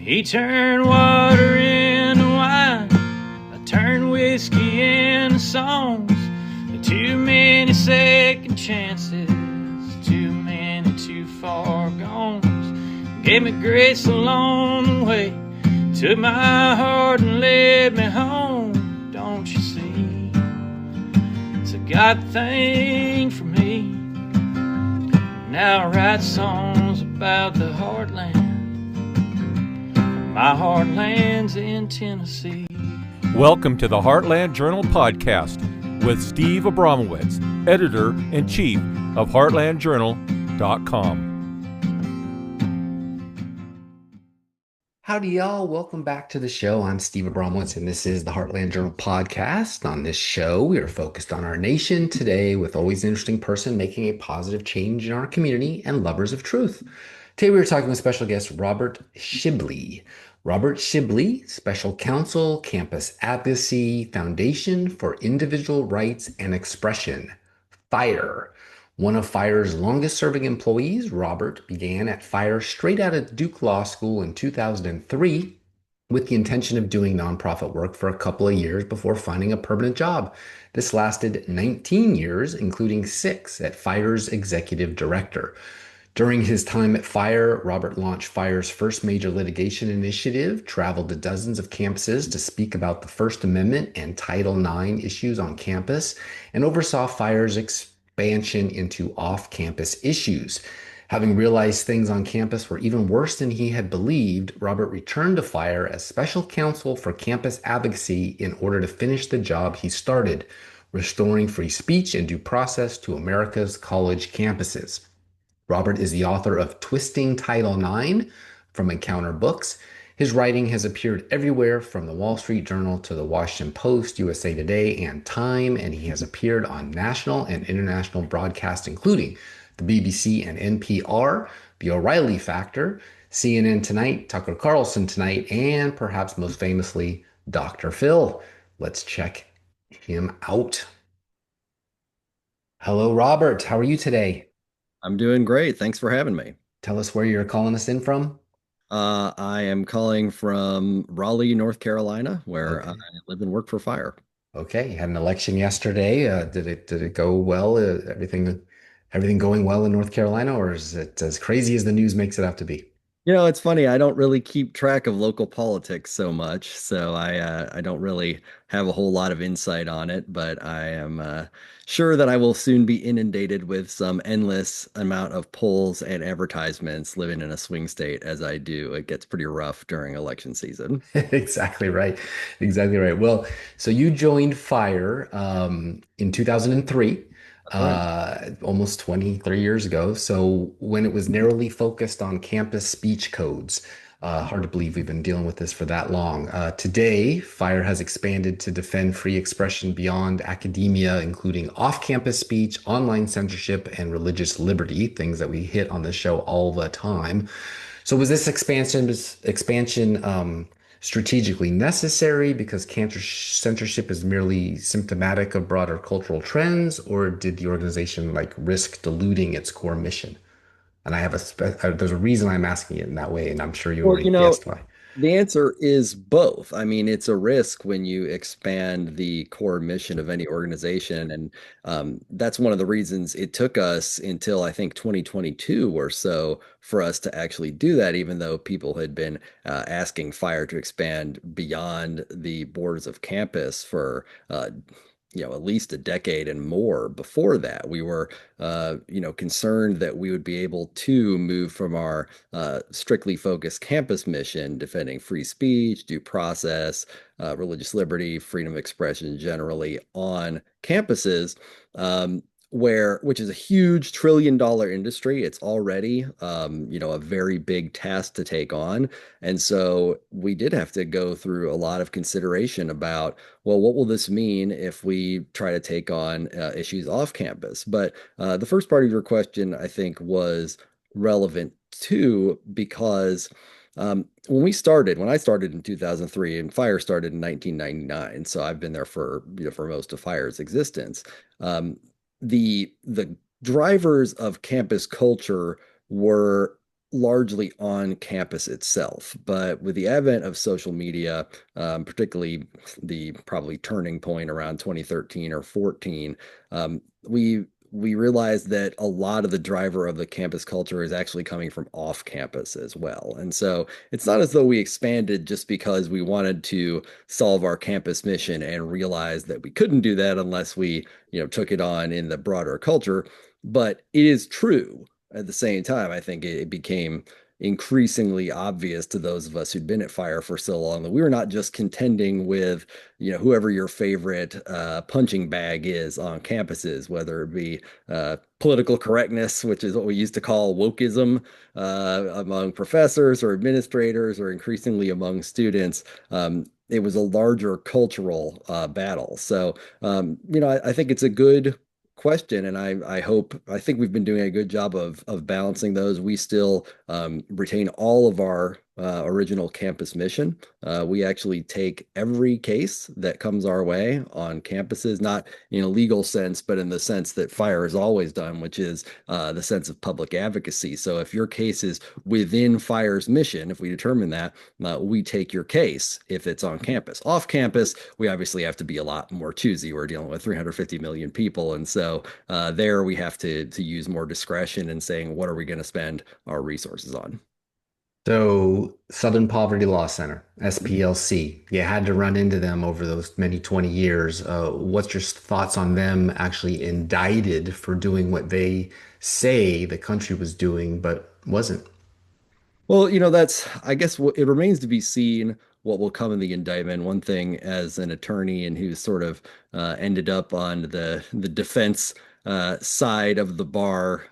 He turned water into wine, I turned whiskey into songs. Too many second chances, too many too far gones. Gave me grace along the way, took my heart and led me home. Don't you see? It's a God thing for me. Now I write songs about the heartland. My heartland's in Tennessee. Welcome to the Heartland Journal podcast with Steve Abramowitz, editor-in-chief of heartlandjournal.com. Howdy, y'all. Welcome back to the show. I'm Steve Abramowitz, and this is the Heartland Journal podcast. On this show, we are focused on our nation today with always an interesting person making a positive change in our community and lovers of truth. Today, we are talking with special guest Robert Shibley. Robert Shibley, Special Counsel, Campus Advocacy, Foundation for Individual Rights and Expression, FIRE. One of FIRE's longest-serving employees, Robert began at FIRE straight out of Duke Law School in 2003 with the intention of doing nonprofit work for a couple of years before finding a permanent job. This lasted 19 years, including 6 at FIRE's executive director. During his time at FIRE, Robert launched FIRE's first major litigation initiative, traveled to dozens of campuses to speak about the First Amendment and Title IX issues on campus, and oversaw FIRE's expansion into off-campus issues. Having realized things on campus were even worse than he had believed, Robert returned to FIRE as Special Counsel for Campus Advocacy in order to finish the job he started, restoring free speech and due process to America's college campuses. Robert is the author of Twisting Title IX from Encounter Books. His writing has appeared everywhere from the Wall Street Journal to the Washington Post, USA Today, and Time, and he has appeared on national and international broadcasts, including the BBC and NPR, The O'Reilly Factor, CNN Tonight, Tucker Carlson Tonight, and perhaps most famously, Dr. Phil. Let's check him out. Hello, Robert. How are you today? I'm doing great. Thanks for having me. Tell us where you're calling us in from. I am calling from Raleigh, North Carolina, where I live and work for FIRE. Okay, you had an election yesterday. Did it go well? Everything going well in North Carolina, or is it as crazy as the news makes it out to be? You know, it's funny. I don't really keep track of local politics so much, so I don't really have a whole lot of insight on it. But I am sure that I will soon be inundated with some endless amount of polls and advertisements living in a swing state as I do. It gets pretty rough during election season. Exactly right. Exactly right. Well, so you joined FIRE in 2003. Almost 23 years ago. So when it was narrowly focused on campus speech codes, hard to believe we've been dealing with this for that long. Today, FIRE has expanded to defend free expression beyond academia, including off-campus speech, online censorship, and religious liberty, things that we hit on the show all the time. So was this expansion strategically necessary because censorship is merely symptomatic of broader cultural trends, or did the organization risk diluting its core mission? And I have there's a reason I'm asking it in that way, and I'm sure you already guessed why. The answer is both. I mean, it's a risk when you expand the core mission of any organization. And that's one of the reasons it took us until I think 2022 or so for us to actually do that, even though people had been asking FIRE to expand beyond the borders of campus for at least a decade and more before that. We were, concerned that we would be able to move from our strictly focused campus mission, defending free speech, due process, religious liberty, freedom of expression generally on campuses, which is a huge $1 trillion industry. It's already, a very big task to take on. And so we did have to go through a lot of consideration about, well, what will this mean if we try to take on issues off campus? But the first part of your question, I think, was relevant too, because when I started in 2003 and FIRE started in 1999, so I've been there for most of FIRE's existence. The drivers of campus culture were largely on campus itself. But with the advent of social media, particularly the probably turning point around 2013 or 14, we realized that a lot of the driver of the campus culture is actually coming from off campus as well. And so it's not as though we expanded just because we wanted to solve our campus mission and realized that we couldn't do that unless we, took it on in the broader culture. But it is true at the same time. I think it became increasingly obvious to those of us who'd been at Fire for so long that we were not just contending with, whoever your favorite punching bag is on campuses, whether it be political correctness, which is what we used to call wokeism among professors or administrators, or increasingly among students. It was a larger cultural battle. So, I think it's a good question, and I think we've been doing a good job of balancing those. We still retain all of our original campus mission. We actually take every case that comes our way on campuses, not in a legal sense, but in the sense that Fire has always done, which is the sense of public advocacy. So if your case is within Fire's mission, if we determine that, we take your case if it's on campus. Off campus, we obviously have to be a lot more choosy. We're dealing with 350 million people, and so there we have to use more discretion in saying what are we going to spend our resources on. So, Southern Poverty Law Center, SPLC, you had to run into them over those many 20 years. What's your thoughts on them actually indicted for doing what they say the country was doing, but wasn't? Well, I guess it remains to be seen what will come in the indictment. One thing as an attorney and who sort of ended up on the defense side of the bar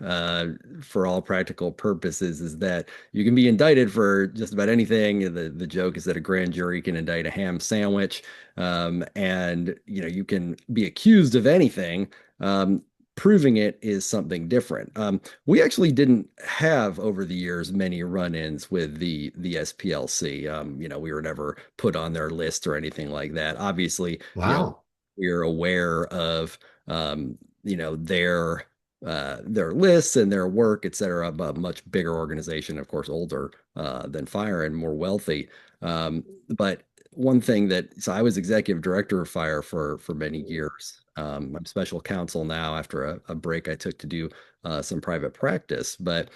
for all practical purposes is that you can be indicted for just about anything. The joke is that a grand jury can indict a ham sandwich, and you can be accused of anything. Proving it is something different. We actually didn't have over the years many run-ins with the SPLC. We were never put on their list or anything like that. Obviously, Wow. we're aware of their lists and their work, et cetera, but much bigger organization, of course, older than Fire and more wealthy. But one thing so I was executive director of Fire for many years. I'm special counsel now after a break I took to do some private practice. But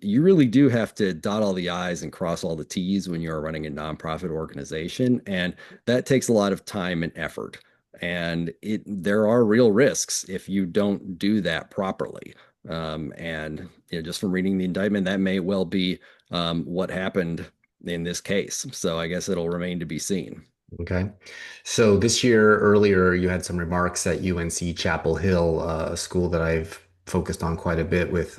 you really do have to dot all the I's and cross all the T's when you're running a nonprofit organization. And that takes a lot of time and effort. And there are real risks if you don't do that properly. And just from reading the indictment, that may well be what happened in this case. So I guess it'll remain to be seen. Okay. So this year, earlier, you had some remarks at UNC Chapel Hill, a school that I've focused on quite a bit with,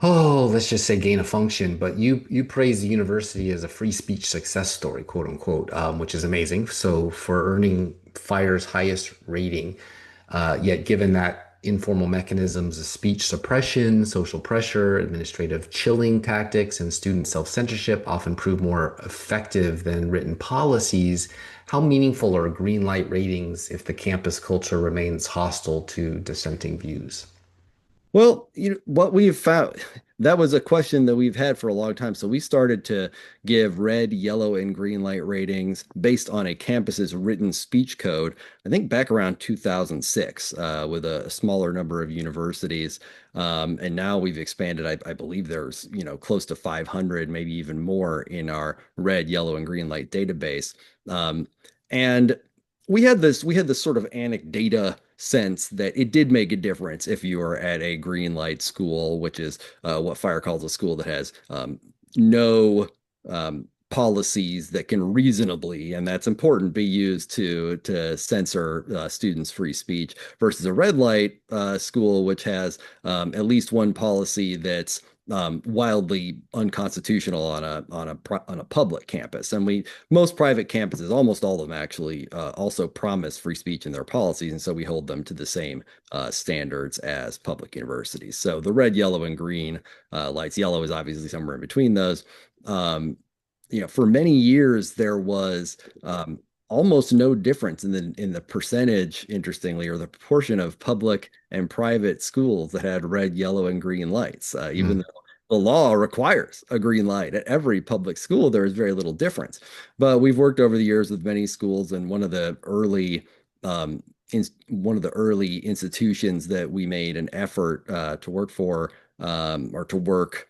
let's just say gain of function. But you praise the university as a free speech success story, quote unquote, which is amazing. So for earning Fire's highest rating, yet given that informal mechanisms of speech suppression, social pressure, administrative chilling tactics, and student self-censorship often prove more effective than written policies, how meaningful are green light ratings if the campus culture remains hostile to dissenting views? Well, what we've found, that was a question that we've had for a long time. So we started to give red, yellow, and green light ratings based on a campus's written speech code, I think back around 2006, with a smaller number of universities. And now we've expanded. I believe there's, close to 500, maybe even more in our red, yellow, and green light database. And we had this sort of anecdata sense that it did make a difference if you are at a green light school, which is what Fire calls a school that has no policies that can reasonably, and that's important, be used to censor students' free speech, versus a red light school, which has at least one policy that's wildly unconstitutional on a public campus. And most private campuses, almost all of them actually, also promise free speech in their policies, and so we hold them to the same standards as public universities. So the red, yellow, and green lights. Yellow is obviously somewhere in between those. For many years there was almost no difference in the percentage, interestingly, or the proportion of public and private schools that had red, yellow, and green lights, even though the law requires a green light at every public school. There is very little difference. But we've worked over the years with many schools, and um, one of the early institutions that we made an effort to work for or to work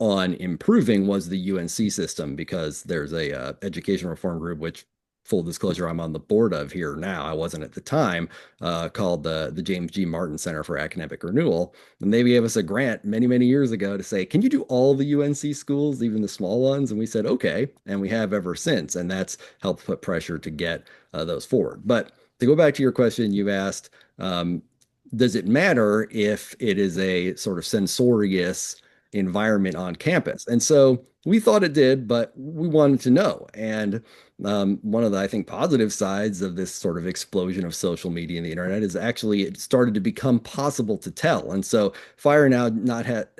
on improving was the UNC system, because there's a education reform group, which full disclosure, I'm on the board of here now. I wasn't at the time, called the James G. Martin Center for Academic Renewal. And they gave us a grant many, many years ago to say, can you do all the UNC schools, even the small ones? And we said, okay. And we have ever since. And that's helped put pressure to get those forward. But to go back to your question, you asked, does it matter if it is a sort of censorious environment on campus? And so we thought it did, but we wanted to know. And one of the, I think, positive sides of this sort of explosion of social media and the internet is actually it started to become possible to tell. And so Fire now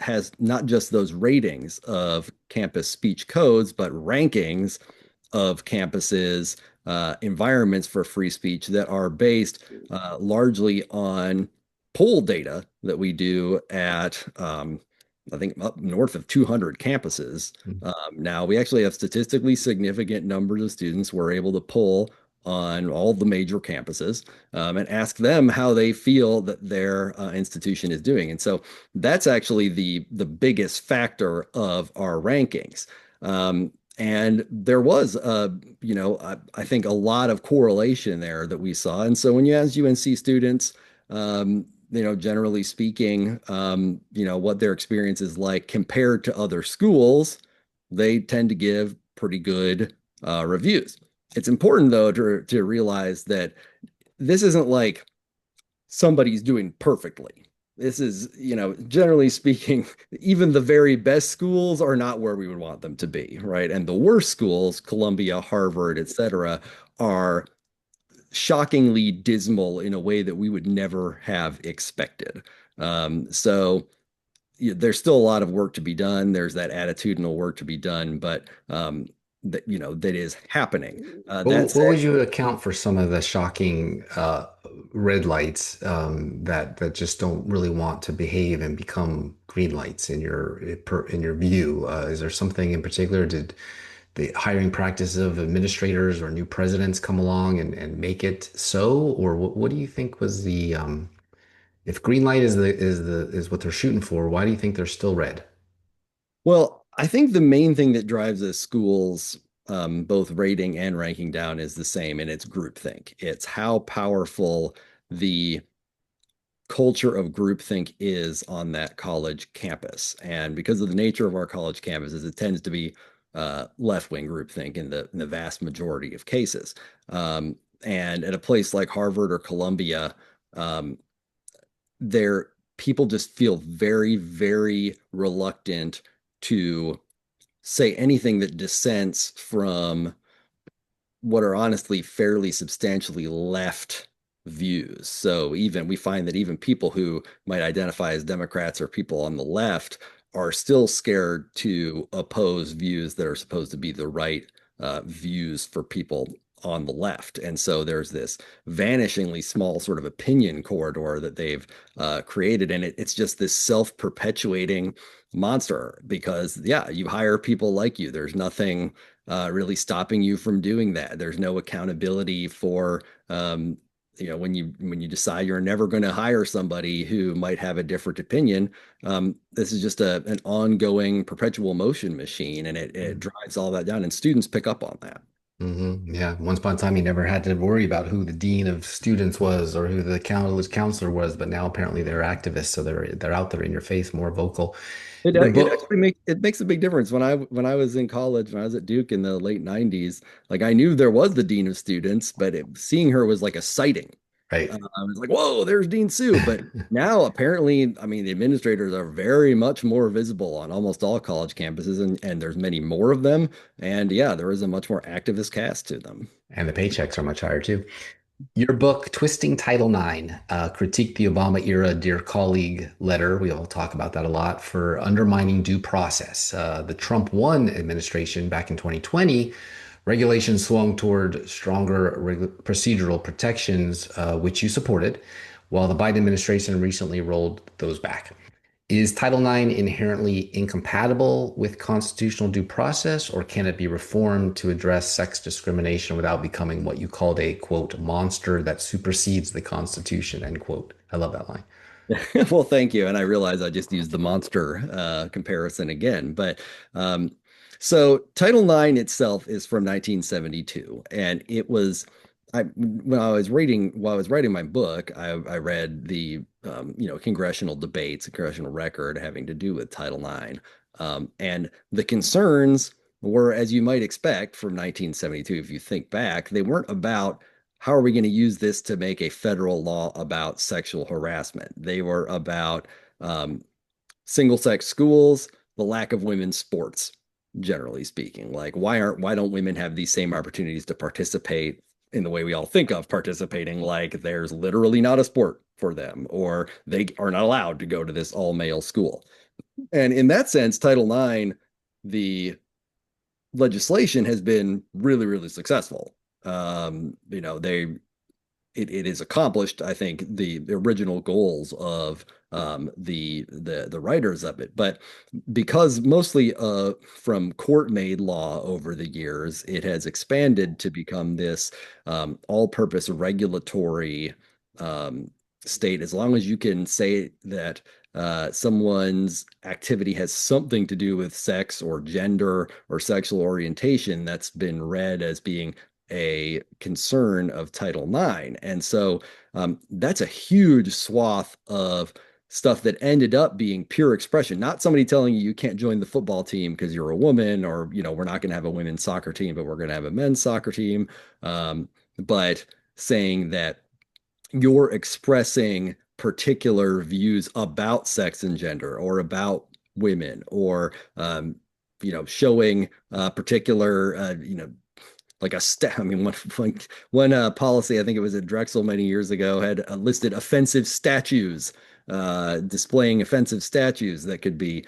has not just those ratings of campus speech codes, but rankings of campuses, environments for free speech that are based largely on poll data that we do at I think up north of 200 campuses. Now we actually have statistically significant numbers of students we're able to pull on all the major campuses and ask them how they feel that their institution is doing. And so that's actually the biggest factor of our rankings. And there was, I think a lot of correlation there that we saw. And so when you ask UNC students, generally speaking, what their experience is like compared to other schools, they tend to give pretty good reviews. It's important, though, to realize that this isn't like somebody's doing perfectly. This is, generally speaking, even the very best schools are not where we would want them to be, right? And the worst schools, Columbia, Harvard, et cetera, are shockingly dismal in a way that we would never have expected. So there's still a lot of work to be done. There's that attitudinal work to be done, but that is happening. What would you account for some of the shocking red lights that just don't really want to behave and become green lights in your view? Is there something in particular? Did the hiring practices of administrators or new presidents come along and make it so? Or what do you think was the if green light is what they're shooting for, why do you think they're still red? Well, I think the main thing that drives a school's both rating and ranking down is the same, and it's groupthink. It's how powerful the culture of groupthink is on that college campus. And because of the nature of our college campuses, it tends to be left-wing groupthink in the vast majority of cases. And at a place like Harvard or Columbia, there people just feel very, very reluctant to say anything that dissents from what are honestly fairly substantially left views. So even we find that even people who might identify as Democrats or people on the left are still scared to oppose views that are supposed to be the right views for people on the left. And so there's this vanishingly small sort of opinion corridor that they've created. And it's just this self-perpetuating monster because, yeah, you hire people like you. There's nothing really stopping you from doing that. There's no accountability for when you decide you're never going to hire somebody who might have a different opinion. This is just an ongoing perpetual motion machine, and it drives all that down, and students pick up on that. Yeah. Once upon a time, you never had to worry about who the dean of students was or who the counselor was, but now apparently they're activists, so they're out there in your face, more vocal. Your It book, actually makes a big difference. When I was in college, when I was at Duke in the late 90s, like I knew there was the dean of students, but seeing her was like a sighting. right? I was like, whoa, there's Dean Sue. But now apparently, I mean, the administrators are very much more visible on almost all college campuses, and there's many more of them. And yeah, there is a much more activist cast to them. And the paychecks are much higher too. Your book, Twisting Title IX, Critique the Obama Era Dear Colleague letter. We all talk about that a lot for undermining due process. The Trump 1 administration back in 2020, regulations swung toward stronger procedural protections, which you supported, while the Biden administration recently rolled those back. Is Title IX inherently incompatible with constitutional due process, or can it be reformed to address sex discrimination without becoming what you called a quote monster that supersedes the Constitution, end quote? I love that line. Well, thank you. And I realize I just used the monster comparison again. But so Title IX itself is from 1972, and it was when I was reading while I was writing my book, I read the congressional debates, congressional record having to do with Title IX, and the concerns were, as you might expect from 1972. If you think back, they weren't about how are we going to use this to make a federal law about sexual harassment? They were about single sex schools, the lack of women's sports, generally speaking. Like why don't women have these same opportunities to participate in the way we all think of participating? Like there's literally not a sport for them, or they are not allowed to go to this all male school. And in that sense, Title IX, the legislation has been really, really successful. They it is accomplished, I think, the original goals of the writers of it. But because mostly from court-made law over the years, it has expanded to become this all-purpose regulatory state. As long as you can say that someone's activity has something to do with sex or gender or sexual orientation, that's been read as being a concern of Title IX. And so that's a huge swath of stuff that ended up being pure expression, not somebody telling you you can't join the football team because you're a woman, or, we're not going to have a women's soccer team, but we're going to have a men's soccer team. But saying that you're expressing particular views about sex and gender or about women, or showing particular like a I mean, one policy, I think it was at Drexel many years ago, had listed offensive statues, displaying offensive statues that could be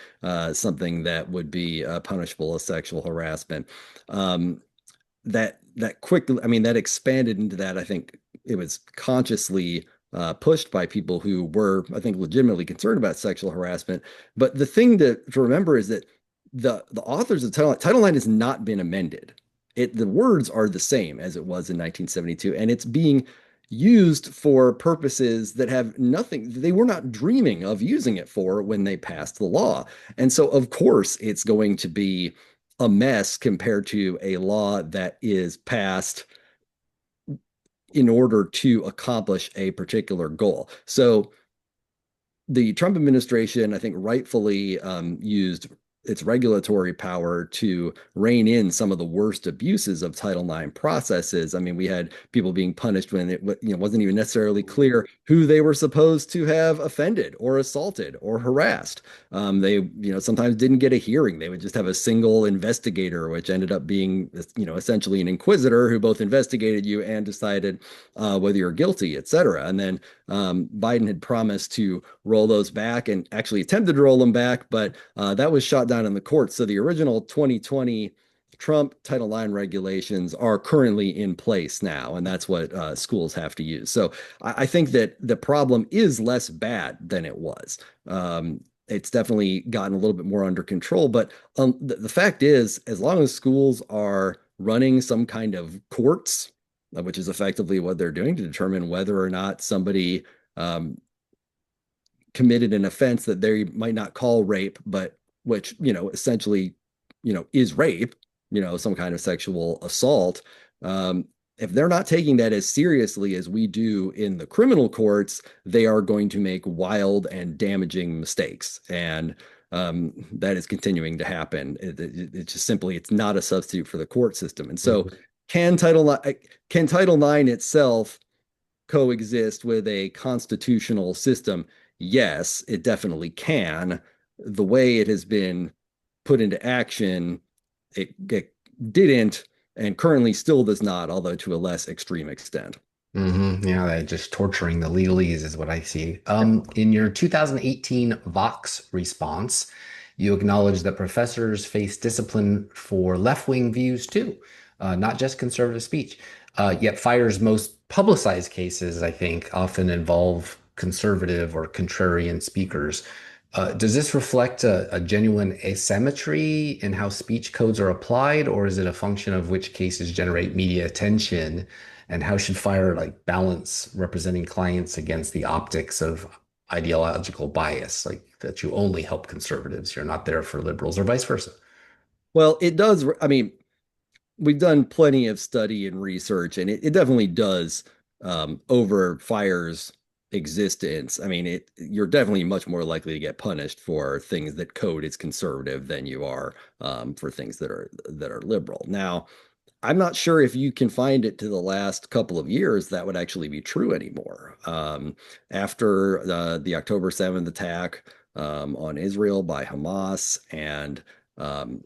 something that would be punishable as sexual harassment. That quickly, I mean, that expanded into that. I think it was consciously pushed by people who were, I think, legitimately concerned about sexual harassment. But the thing to remember is that the authors of Title IX has not been amended. The words are the same as it was in 1972, and it's being used for purposes that have nothing, they were not dreaming of using it for when they passed the law. And so, of course, it's going to be a mess compared to a law that is passed in order to accomplish a particular goal. So the Trump administration, I think, rightfully used its regulatory power to rein in some of the worst abuses of Title IX processes. I mean, we had people being punished when it wasn't even necessarily clear who they were supposed to have offended or assaulted or harassed. They sometimes didn't get a hearing. They would just have a single investigator, which ended up being essentially an inquisitor who both investigated you and decided whether you're guilty, et cetera. And then Biden had promised to roll those back and actually attempted to roll them back, but that was shot down in the courts. So the original 2020 Trump Title IX regulations are currently in place now, and that's what schools have to use. So I think that the problem is less bad than it was. It's definitely gotten a little bit more under control, but the fact is, as long as schools are running some kind of courts, which is effectively what they're doing to determine whether or not somebody committed an offense that they might not call rape, but which, essentially, is rape, some kind of sexual assault. If they're not taking that as seriously as we do in the criminal courts, they are going to make wild and damaging mistakes. And that is continuing to happen. It's just simply, it's not a substitute for the court system. And so can Title IX itself coexist with a constitutional system? Yes, it definitely can. The way it has been put into action, it didn't, and currently still does not, although to a less extreme extent. Yeah, they're just torturing the legalese is what I see. In your 2018 Vox response, you acknowledge that professors face discipline for left-wing views too, not just conservative speech. Yet Fire's most publicized cases, I think, often involve conservative or contrarian speakers. Does this reflect a genuine asymmetry in how speech codes are applied, or is it a function of which cases generate media attention, and how should fire like balance representing clients against the optics of ideological bias, like that you only help conservatives, you're not there for liberals, or vice versa? Well, it does. I mean, we've done plenty of study and research, and it definitely does over fire's existence. I mean, you're definitely much more likely to get punished for things that code is conservative than you are for things that are liberal. Now, I'm not sure if you can find it to the last couple of years that would actually be true anymore. After the October 7th attack on Israel by Hamas and um,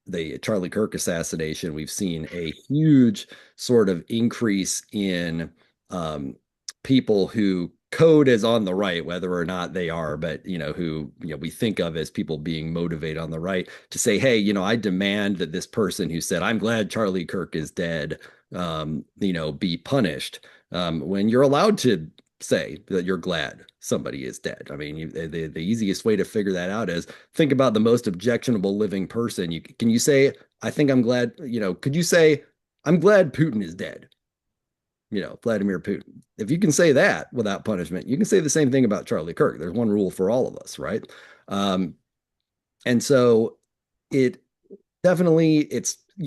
the Charlie Kirk assassination, we've seen a huge sort of increase in um, people who code as on the right, whether or not they are, but who we think of as people being motivated on the right to say, hey, I demand that this person who said, "I'm glad Charlie Kirk is dead," be punished. When you're allowed to say that you're glad somebody is dead. I mean, the easiest way to figure that out is think about the most objectionable living person. Can you say, I think I'm glad, could you say, I'm glad Putin is dead? Vladimir Putin. If you can say that without punishment, you can say the same thing about Charlie Kirk. There's one rule for all of us, right? Um, and so it definitely,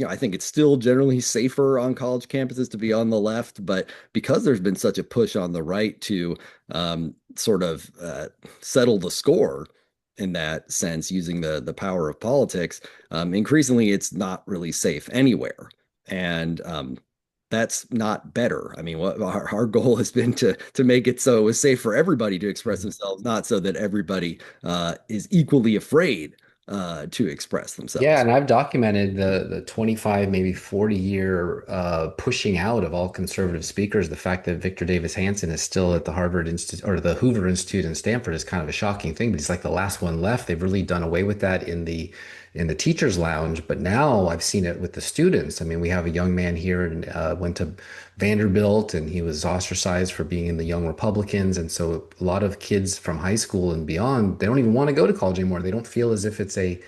I think it's still generally safer on college campuses to be on the left, but because there's been such a push on the right to sort of settle the score in that sense, using the power of politics, increasingly it's not really safe anywhere. And that's not better. I mean, what our goal has been to make it so it's safe for everybody to express themselves, not so that everybody is equally afraid to express Yeah, themselves. and I've documented the 25, maybe 40-year pushing out of all conservative speakers. The fact that Victor Davis Hanson is still at the Harvard Institute or the Hoover Institute in Stanford is kind of a shocking thing, but he's like the last one left. They've really done away with that in the teachers' lounge, but now I've seen it with the students. I mean, we have a young man here and went to Vanderbilt, and he was ostracized for being in the Young Republicans, and so a lot of kids from high school and beyond, they don't even want to go to college anymore. They don't feel as if it's a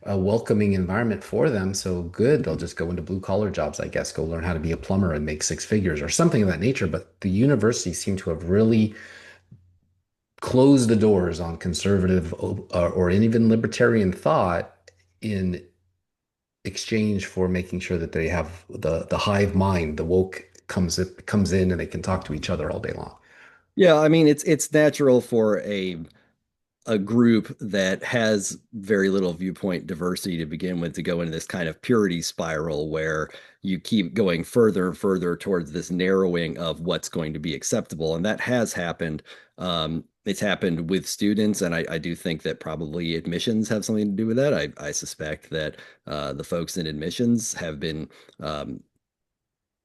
welcoming environment for them. So good, they'll just go into blue collar jobs, I guess, go learn how to be a plumber and make six figures or something of that nature. But the universities seem to have really closed the doors on conservative or even libertarian thought in exchange for making sure that they have the hive mind, the woke comes in and they can talk to each other all day long. Yeah, I mean it's natural for a group that has very little viewpoint diversity to begin with to go into this kind of purity spiral where you keep going further and further towards this narrowing of what's going to be acceptable. And that has happened. It's happened with students, and I do think that probably admissions have something to do with that. I suspect that the folks in admissions have been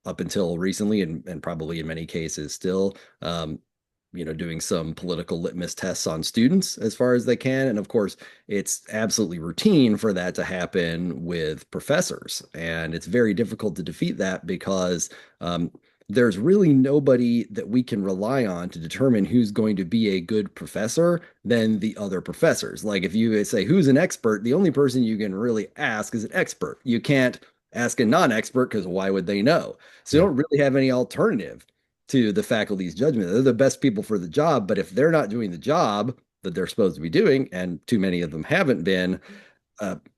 up until recently, and probably in many cases still, doing some political litmus tests on students as far as they can. And of course, it's absolutely routine for that to happen with professors. And it's very difficult to defeat that because there's really nobody that we can rely on to determine who's going to be a good professor than the other professors. Like if you say, who's an expert? The only person you can really ask is an expert. You can't ask a non-expert because why would they know? So you Yeah. don't really have any alternative to the faculty's judgment. They're the best people for the job, but if they're not doing the job that they're supposed to be doing, and too many of them haven't been,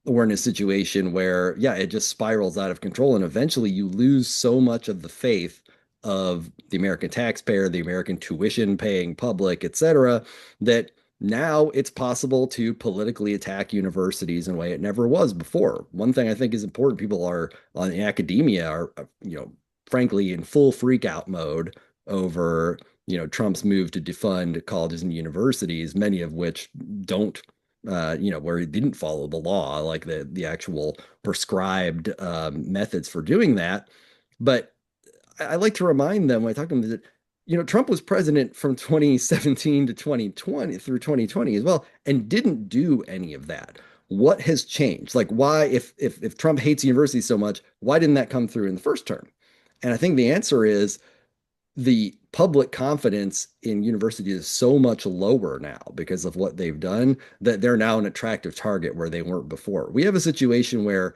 we're in a situation where, yeah, it just spirals out of control. And eventually you lose so much of the faith of the American taxpayer, the American tuition paying public, et cetera, that now it's possible to politically attack universities in a way it never was before. One thing I think is important, people are on academia are, frankly, in full freak out mode over, Trump's move to defund colleges and universities, many of which don't where he didn't follow the law, like the actual prescribed methods for doing that. But I like to remind them when I talk to them that Trump was president from 2017 to 2020 through 2020 as well, and didn't do any of that. What has changed? Like, why, if Trump hates universities so much, why didn't that come through in the first term? And I think the answer is the public confidence in universities is so much lower now because of what they've done that they're now an attractive target where they weren't before. We have a situation where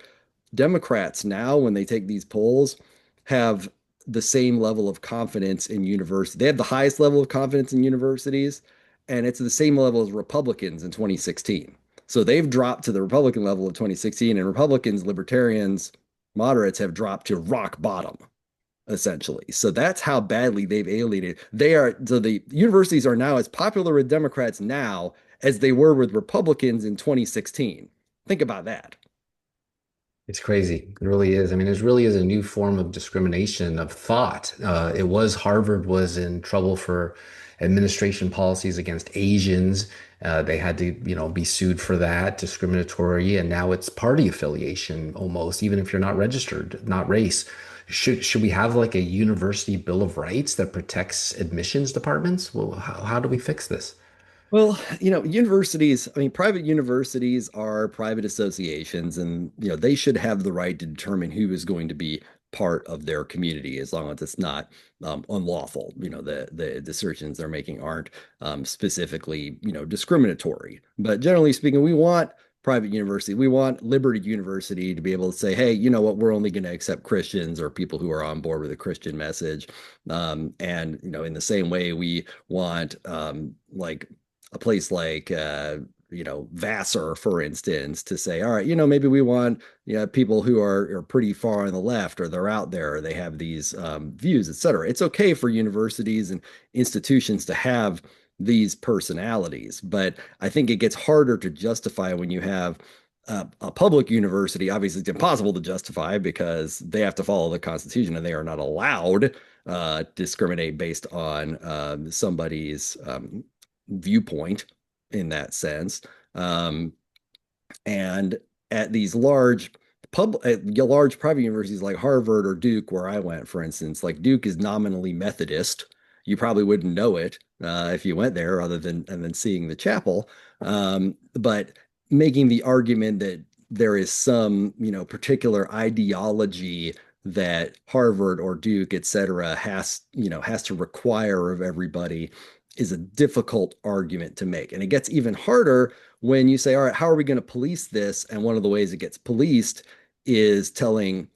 Democrats now, when they take these polls, have the same level of confidence in university. They have the highest level of confidence in universities, and it's the same level as Republicans in 2016. So they've dropped to the Republican level of 2016, and Republicans, libertarians, moderates have dropped to rock bottom, essentially. So that's how badly they've alienated. They are, so the universities are now as popular with Democrats now as they were with Republicans in 2016. Think about that. It's crazy. It really is. I mean, it really is a new form of discrimination of thought. It was Harvard was in trouble for administration policies against Asians. They had to, be sued for that, discriminatory, and now it's party affiliation almost, even if you're not registered, not race. Should we have like a university bill of rights that protects admissions departments? Well, how do we fix this? Well, universities, I mean, private universities are private associations, and, they should have the right to determine who is going to be part of their community as long as it's not unlawful. The decisions they're making aren't specifically, discriminatory. But generally speaking, we want private university. We want Liberty University to be able to say, hey, you know what, we're only going to accept Christians or people who are on board with a Christian message. And, in the same way, we want like a place like Vassar, for instance, to say, all right, maybe we want people who are pretty far on the left, or they're out there, or they have these views, et cetera. It's okay for universities and institutions to have these personalities, but I think it gets harder to justify when you have a public university. Obviously, it's impossible to justify because they have to follow the Constitution, and they are not allowed discriminate based on somebody's viewpoint in that sense. And at these large private universities like Harvard or Duke, where I went, for instance, like Duke is nominally Methodist. You probably wouldn't know it if you went there, other than and then seeing the chapel. But making the argument that there is some, particular ideology that Harvard or Duke, et cetera, has to require of everybody is a difficult argument to make. And it gets even harder when you say, all right, how are we going to police this? And one of the ways it gets policed is telling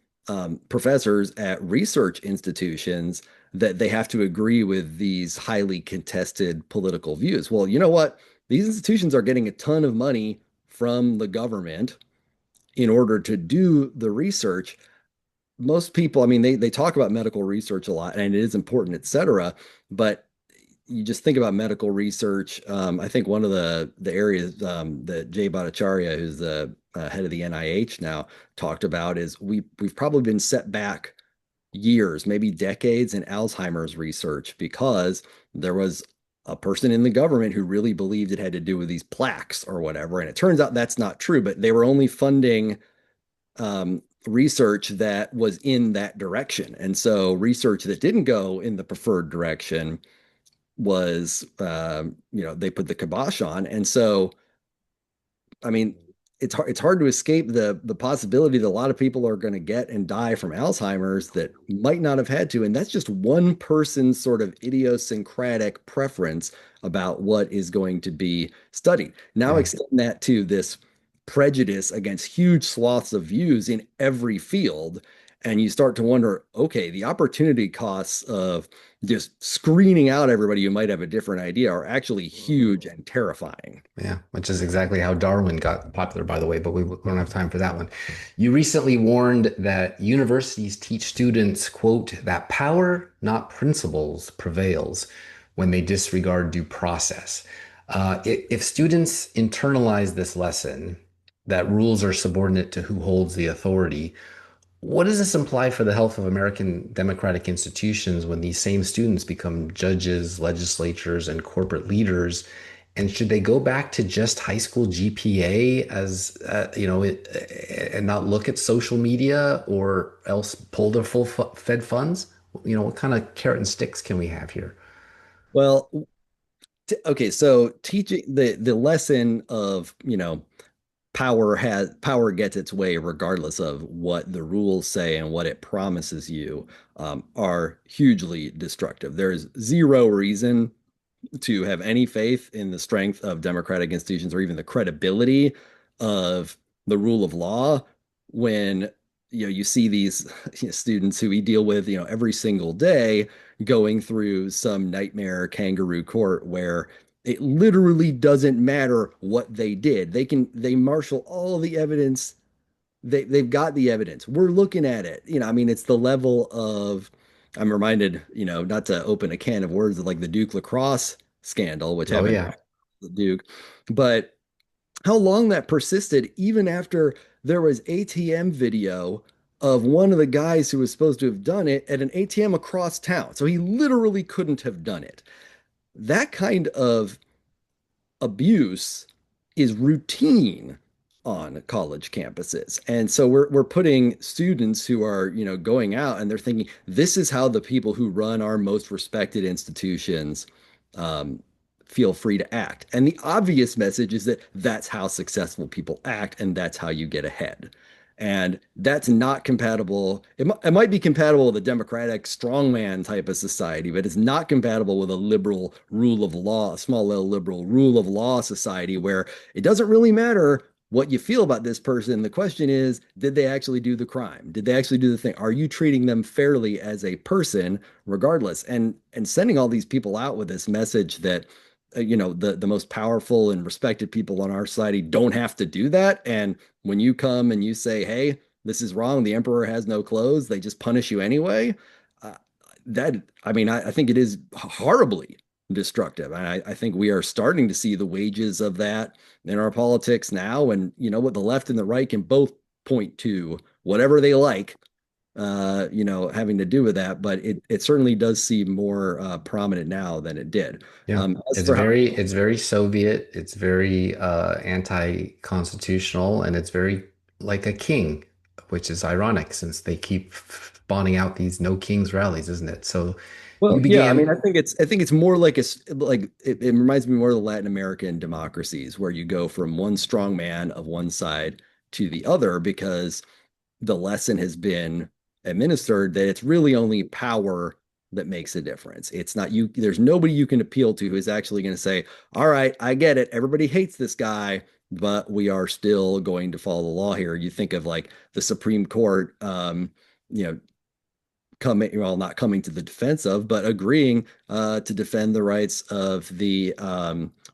professors at research institutions that they have to agree with these highly contested political views. Well, you know what? These institutions are getting a ton of money from the government in order to do the research. Most people, I mean, they talk about medical research a lot, and it is important, et cetera, but you just think about medical research. I think one of the areas that Jay Bhattacharya, who's the head of the NIH now, talked about is we've probably been set back years, maybe decades, in Alzheimer's research because there was a person in the government who really believed it had to do with these plaques or whatever. And it turns out that's not true, but they were only funding research that was in that direction. And so research that didn't go in the preferred direction was, they put the kibosh on. And so, I mean, it's hard to escape the possibility that a lot of people are going to get and die from Alzheimer's that might not have had to. And that's just one person's sort of idiosyncratic preference about what is going to be studied. Now Yeah. extend that to this prejudice against huge swaths of views in every field. And you start to wonder, okay, the opportunity costs of just screening out everybody who might have a different idea are actually huge and terrifying. Yeah, which is exactly how Darwin got popular, by the way, but we don't have time for that one. You recently warned that universities teach students, quote, that power, not principles, prevails when they disregard due process. If students internalize this lesson, that rules are subordinate to who holds the authority, what does this imply for the health of American democratic institutions when these same students become judges, legislatures, and corporate leaders? And should they go back to just high school GPA as, and not look at social media or else pull their full fed funds? What kind of carrot and sticks can we have here? Well, okay, so teaching the lesson of, power gets its way regardless of what the rules say and what it promises you, are hugely destructive. There's zero reason to have any faith in the strength of democratic institutions or even the credibility of the rule of law when you see these students who we deal with every single day going through some nightmare kangaroo court where it literally doesn't matter what they did. They marshal all the evidence. They've got the evidence. We're looking at it. I mean, it's the level of, I'm reminded, not to open a can of words, of like the Duke lacrosse scandal, which Oh happened yeah. after the Duke, but how long that persisted, even after there was ATM video of one of the guys who was supposed to have done it at an ATM across town. So he literally couldn't have done it. That kind of abuse is routine on college campuses. And so we're putting students who are, going out and they're thinking, this is how the people who run our most respected institutions um, feel free to act. And the obvious message is that that's how successful people act and that's how you get ahead. And that's not compatible. It might be compatible with a democratic strongman type of society, but it's not compatible with a liberal rule of law, a small L liberal rule of law society where it doesn't really matter what you feel about this person. The question is, did they actually do the crime? Did they actually do the thing? Are you treating them fairly as a person, regardless? And sending all these people out with this message that the most powerful and respected people on our society don't have to do that. And when you come and you say, hey, this is wrong, the emperor has no clothes, they just punish you anyway. Uh, I think it is horribly destructive. And I think we are starting to see the wages of that in our politics now. And what, the left and the right can both point to whatever they like, having to do with that. But it certainly does seem more prominent now than it did. Yeah. As for how It's very Soviet, it's very anti-constitutional, and it's very like a king, which is ironic since they keep spawning out these no kings rallies, isn't it? So you Well, yeah, I mean, began. I think it's more like it reminds me more of the Latin American democracies where you go from one strong man of one side to the other because the lesson has been administered that it's really only power that makes a difference. It's not you, there's nobody you can appeal to who is actually going to say, all right, I get it. Everybody hates this guy, but we are still going to follow the law here. You think of like the Supreme Court, you know, coming, well, not coming to the defense of, but agreeing to defend the rights of the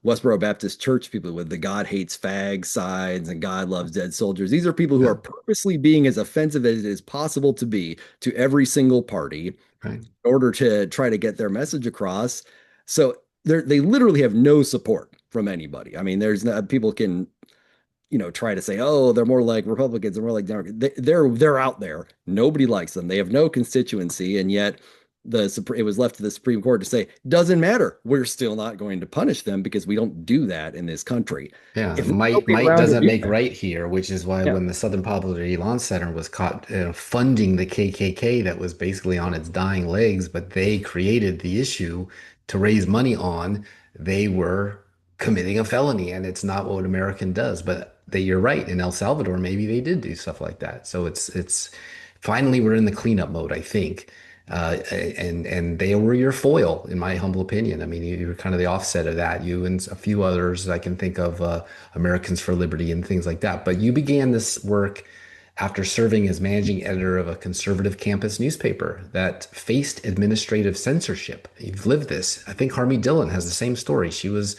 Westboro Baptist Church people with the God hates fags signs and God loves dead soldiers. These are people who Yeah, are purposely being as offensive as it is possible to be to every single party in right. order to try to get their message across. So they literally have no support from anybody. I mean, there's no, people can try to say, oh, they're more like Republicans, they're more like Democrats. They're out there. Nobody likes them. They have no constituency, and yet it was left to the Supreme Court to say, doesn't matter. We're still not going to punish them because we don't do that in this country. Yeah, If there's might nobody might around to doesn't do make that, right here, which is why yeah. when the Southern Poverty Law Center was caught funding the KKK, that was basically on its dying legs, but they created the issue to raise money on, they were committing a felony, and it's not what American does. But you're right, in El Salvador, maybe they did do stuff like that. So it's finally we're in the cleanup mode, I think. And they were your foil, in my humble opinion. I mean, you were kind of the offset of that. You and a few others I can think of, Americans for Liberty and things like that. But you began this work after serving as managing editor of a conservative campus newspaper that faced administrative censorship. You've lived this. I think Harmy Dillon has the same story. She was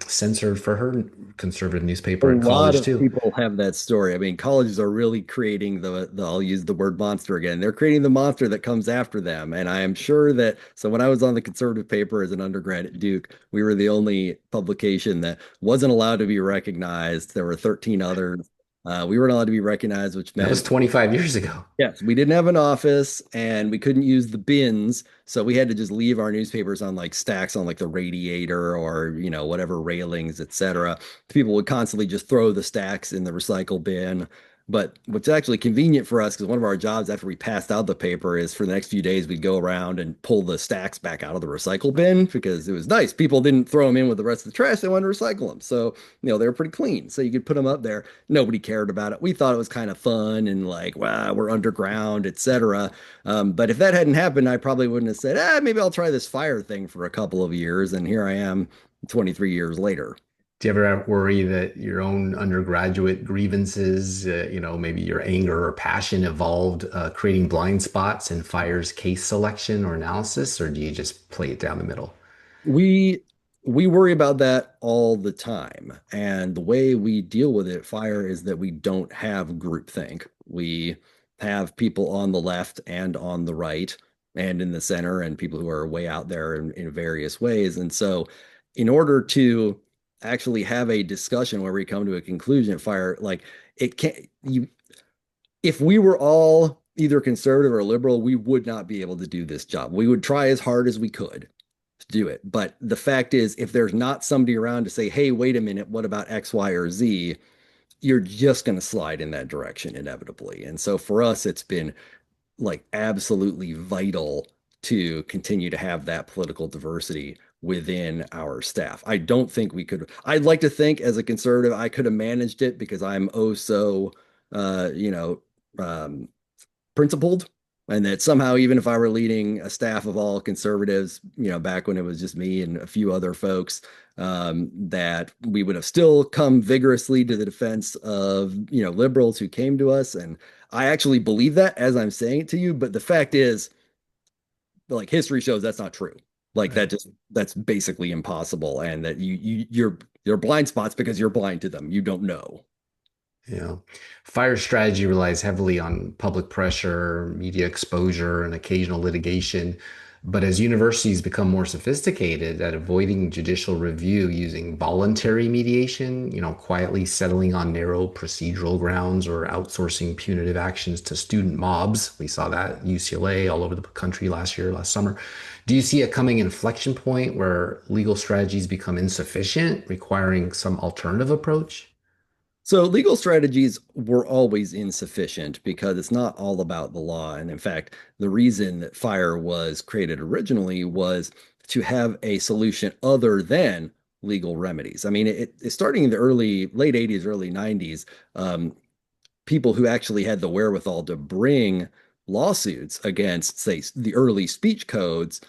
censored for her conservative A newspaper at lot college of too. people have that story. I mean, colleges are really creating the I'll use the word monster again. They're creating the monster that comes after them. And I am sure that, so when I was on the conservative paper as an undergrad at Duke, we were the only publication that wasn't allowed to be recognized. There were 13 others. We weren't allowed to be recognized, which That was meant, 25 years ago. yes, we didn't have an office and we couldn't use the bins. So we had to just leave our newspapers on like stacks on like the radiator or, whatever railings, etc. People would constantly just throw the stacks in the recycle bin. But what's actually convenient for us, because one of our jobs after we passed out the paper is for the next few days, we'd go around and pull the stacks back out of the recycle bin because it was nice. People didn't throw them in with the rest of the trash. They wanted to recycle them. So, they were pretty clean. So you could put them up there. Nobody cared about it. We thought it was kind of fun and like, wow, we're underground, etc. But if that hadn't happened, I probably wouldn't have said, maybe I'll try this fire thing for a couple of years. And here I am 23 years later. Do you ever worry that your own undergraduate grievances, maybe your anger or passion evolved, creating blind spots in fire's case selection or analysis, or do you just play it down the middle? We we worry about that all the time. And the way we deal with it at Fire is that we don't have groupthink. We have people on the left and on the right and in the center and people who are way out there in various ways. And so in order to actually have a discussion where we come to a conclusion at Fire, like it can't you if we were all either conservative or liberal, we would not be able to do this job. We would try as hard as we could to do it. But the fact is, if there's not somebody around to say, hey, wait a minute, what about X, Y, or Z? You're just going to slide in that direction inevitably. And so for us, it's been like absolutely vital to continue to have that political diversity within our staff. I don't think we could, I'd like to think as a conservative, I could have managed it because I'm oh so, uh, you know, um, principled, and that somehow, even if I were leading a staff of all conservatives, back when it was just me and a few other folks, that we would have still come vigorously to the defense of, liberals who came to us. And I actually believe that as I'm saying it to you. But the fact is, like history shows that's not true. Like Right. that's basically impossible. And that you're blind spots because you're blind to them. You don't know. You know, fire strategy relies heavily on public pressure, media exposure, and occasional litigation. But as universities become more sophisticated at avoiding judicial review using voluntary mediation, quietly settling on narrow procedural grounds or outsourcing punitive actions to student mobs, we saw that at UCLA all over the country last summer. Do you see a coming inflection point where legal strategies become insufficient, requiring some alternative approach? So legal strategies were always insufficient because it's not all about the law. And in fact, the reason that fire was created originally was to have a solution other than legal remedies. I mean, it's starting in the late 80s, early 90s, people who actually had the wherewithal to bring lawsuits against, say, the early speech codes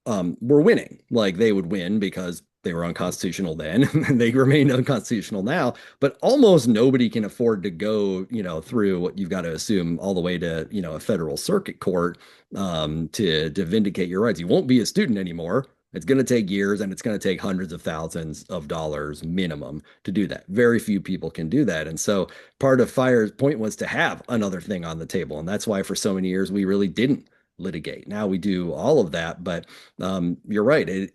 were winning. Like they would win because they were unconstitutional then, and they remain unconstitutional now. But almost nobody can afford to go, through what you've got to assume all the way to, a federal circuit court to vindicate your rights. You won't be a student anymore. It's going to take years and it's going to take hundreds of thousands of dollars minimum to do that. Very few people can do that. And so part of Fire's point was to have another thing on the table. And that's why for so many years we really didn't litigate. Now we do all of that, but you're right.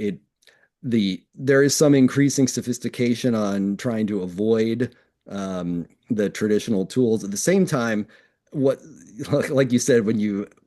There is some increasing sophistication on trying to avoid the traditional tools. At the same time, what like you said,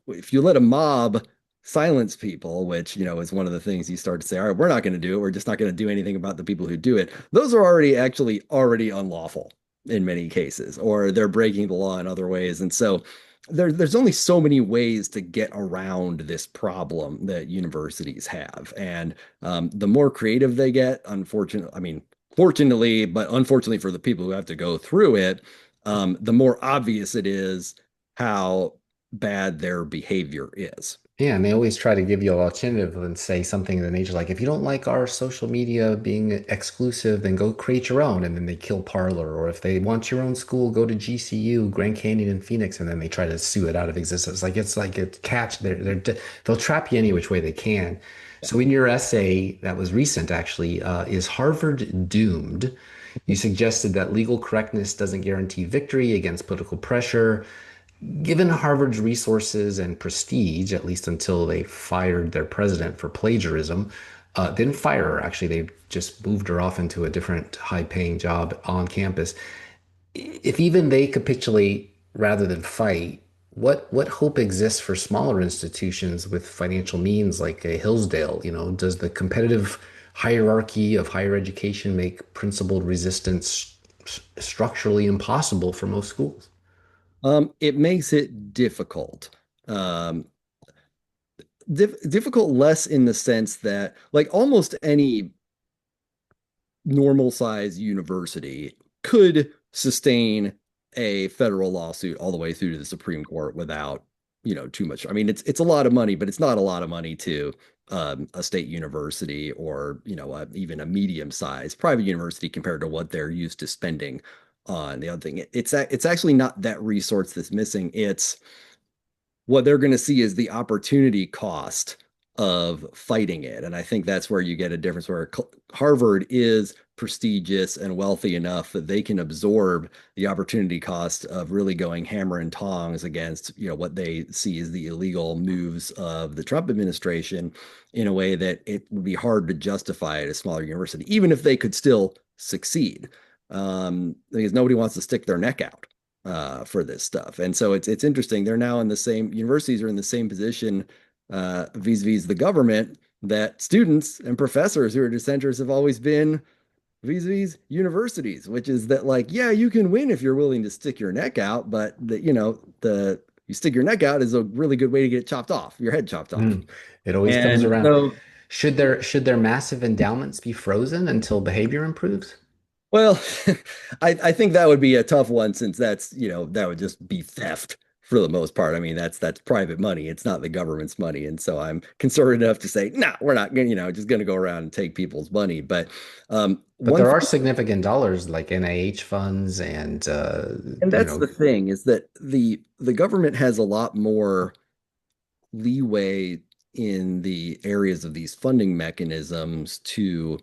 if you let a mob silence people, which is one of the things you start to say, all right, we're not going to do it. We're just not going to do anything about the people who do it. Those are already unlawful in many cases, or they're breaking the law in other ways. And so there's only so many ways to get around this problem that universities have. And the more creative they get, fortunately, but unfortunately for the people who have to go through it, the more obvious it is how bad their behavior is. Yeah, and they always try to give you an alternative and say something in the nature like, if you don't like our social media being exclusive, then go create your own. And then they kill Parlor. Or if they want your own school, go to GCU, Grand Canyon, and Phoenix, and then they try to sue it out of existence. It's like a catch. They'll trap you any which way they can. So in your essay that was recent, actually, is Harvard doomed? You suggested that legal correctness doesn't guarantee victory against political pressure. Given Harvard's resources and prestige, at least until they fired their president for plagiarism, didn't fire her. Actually, they just moved her off into a different high-paying job on campus. If even they capitulate rather than fight, what hope exists for smaller institutions with financial means like a Hillsdale? Does the competitive hierarchy of higher education make principled resistance structurally impossible for most schools? It makes it difficult. Um, difficult less in the sense that, like, almost any normal size university could sustain a federal lawsuit all the way through to the Supreme Court without, too much. I mean, it's a lot of money, but it's not a lot of money to a state university or, even a medium-sized private university compared to what they're used to spending on the other thing. It's actually not that resource that's missing. It's what they're going to see is the opportunity cost of fighting it. And I think that's where you get a difference where Harvard is prestigious and wealthy enough that they can absorb the opportunity cost of really going hammer and tongs against, what they see as the illegal moves of the Trump administration in a way that it would be hard to justify at a smaller university, even if they could still succeed. Because nobody wants to stick their neck out for this stuff. And so it's interesting. They're now in the same universities are in the same position vis-a-vis the government that students and professors who are dissenters have always been vis-a-vis universities, which is that like, yeah, you can win if you're willing to stick your neck out, but the you stick your neck out is a really good way to get it chopped off, your head chopped off. It always comes And around. so Should their massive endowments be frozen until behavior improves? Well, I think that would be a tough one since that's, that would just be theft for the most part. I mean, that's private money. It's not the government's money. And so I'm conservative enough to say, no, we're not going, just going to go around and take people's money. But But one there thing, are significant dollars like NIH funds and and you that's know, the thing is that the government has a lot more leeway in the areas of these funding mechanisms to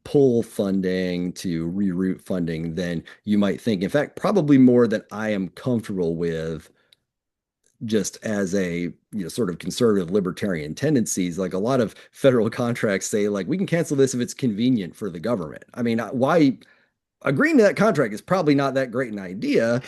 pull funding, to reroute funding than you might think. In fact, probably more than I am comfortable with just as a sort of conservative libertarian tendencies. Like a lot of federal contracts say like we can cancel this if it's convenient for the government. I mean, why agreeing to that contract is probably not that great an idea.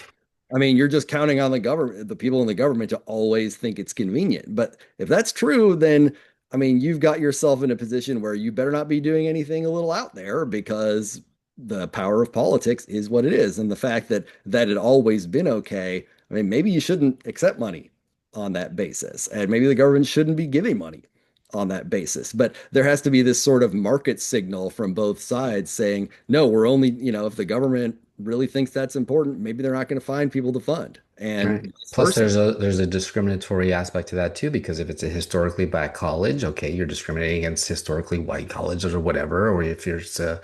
I mean, you're just counting on the government, the people in the government to always think it's convenient. But if that's true, then I mean, you've got yourself in a position where you better not be doing anything a little out there because the power of politics is what it is. And the fact that that had always been okay, I mean, maybe you shouldn't accept money on that basis. And maybe the government shouldn't be giving money on that basis. But there has to be this sort of market signal from both sides saying, no, we're only, if the government really thinks that's important, maybe they're not going to find people to fund. And right. vice Plus, versa. there's a discriminatory aspect to that too, because if it's a historically black college, okay, you're discriminating against historically white colleges or whatever. Or if it's a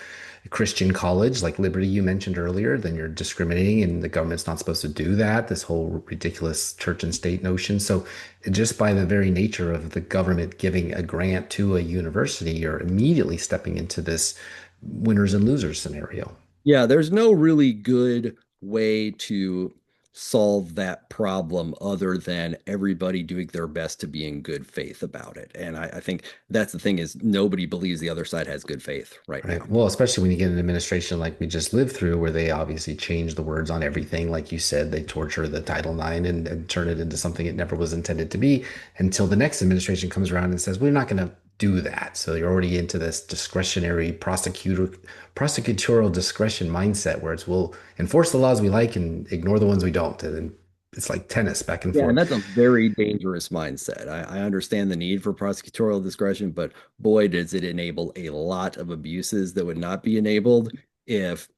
Christian college like Liberty you mentioned earlier, then you're discriminating, and the government's not supposed to do that. This whole ridiculous church and state notion. So, just by the very nature of the government giving a grant to a university, you're immediately stepping into this winners and losers scenario. Yeah, there's no really good way to solve that problem other than everybody doing their best to be in good faith about it. And I think that's the thing is nobody believes the other side has good faith right Right. now. Well, especially when you get an administration like we just lived through, where they obviously change the words on everything. Like you said, they torture the Title IX and turn it into something it never was intended to be until the next administration comes around and says, we're not going to do that. So you're already into this discretionary prosecutorial discretion mindset where it's we'll enforce the laws we like and ignore the ones we don't. And it's like tennis back and Yeah, and forth. that's a very dangerous mindset. I understand the need for prosecutorial discretion, but boy, does it enable a lot of abuses that would not be enabled if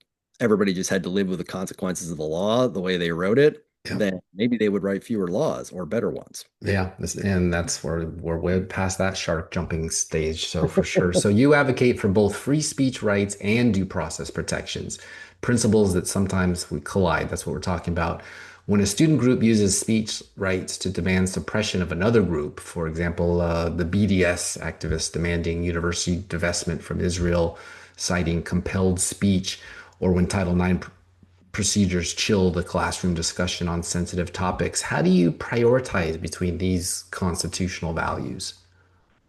everybody just had to live with the consequences of the law the way they wrote it. Yeah. Then maybe they would write fewer laws or better ones. Yeah, and that's where we're way past that shark jumping stage. So for sure. So you advocate for both free speech rights and due process protections, principles that sometimes we collide. That's what we're talking about. When a student group uses speech rights to demand suppression of another group, for example, the BDS activists demanding university divestment from Israel, citing compelled speech, or when Title IX procedures chill the classroom discussion on sensitive topics. How do you prioritize between these constitutional values?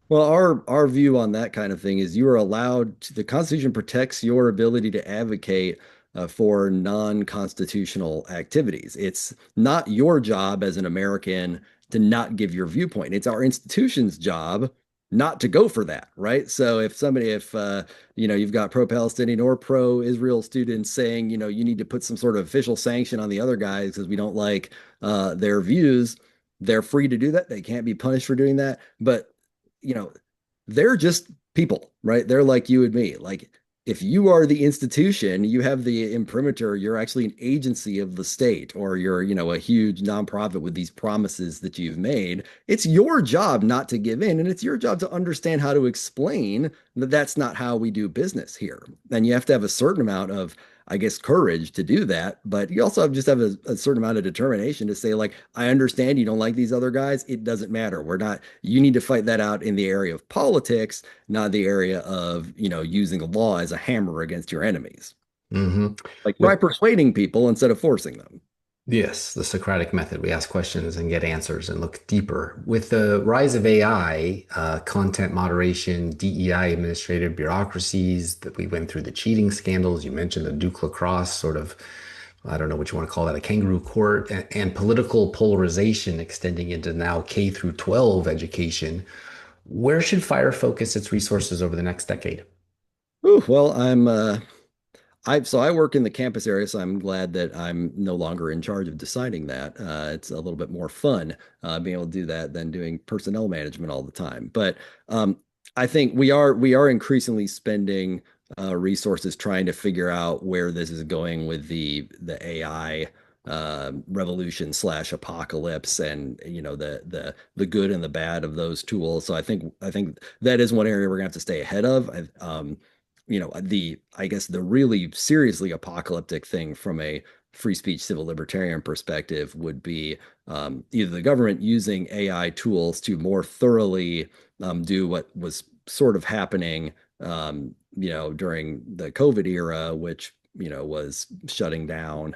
Well, our view on that kind of thing is you are allowed to, the Constitution protects your ability to advocate for non-constitutional activities. It's not your job as an American to not give your viewpoint. It's our institution's job not to go for that, right? So if you've got pro-Palestinian or pro-Israel students saying, you need to put some sort of official sanction on the other guys because we don't like their views, they're free to do that. They can't be punished for doing that. But, you know, they're just people, right? They're like you and me. Like if you are the institution, you have the imprimatur, you're actually an agency of the state, or you're, a huge nonprofit with these promises that you've made. It's your job not to give in, and it's your job to understand how to explain that that's not how we do business here. And you have to have a certain amount of, I guess, courage to do that, but you also just have a certain amount of determination to say, like, I understand you don't like these other guys. It doesn't matter. We're not, you need to fight that out in the area of politics, not the area of, using the law as a hammer against your enemies. Hmm. Like try persuading people instead of forcing them. Yes, the Socratic method. We ask questions and get answers and look deeper. With the rise of AI, content moderation, DEI, administrative bureaucracies, that we went through the cheating scandals. You mentioned the Duke lacrosse sort of, I don't know what you want to call that, a kangaroo court, and political polarization extending into now K through 12 education. Where should fire focus its resources over the next decade? Ooh, well, I work in the campus area, so I'm glad that I'm no longer in charge of deciding that. It's a little bit more fun being able to do that than doing personnel management all the time. But I think we are increasingly spending resources trying to figure out where this is going with the AI revolution slash apocalypse, and the good and the bad of those tools. So I think that is one area we're gonna have to stay ahead of. I guess the really seriously apocalyptic thing from a free speech civil libertarian perspective would be either the government using AI tools to more thoroughly do what was sort of happening during the COVID era, which was shutting down,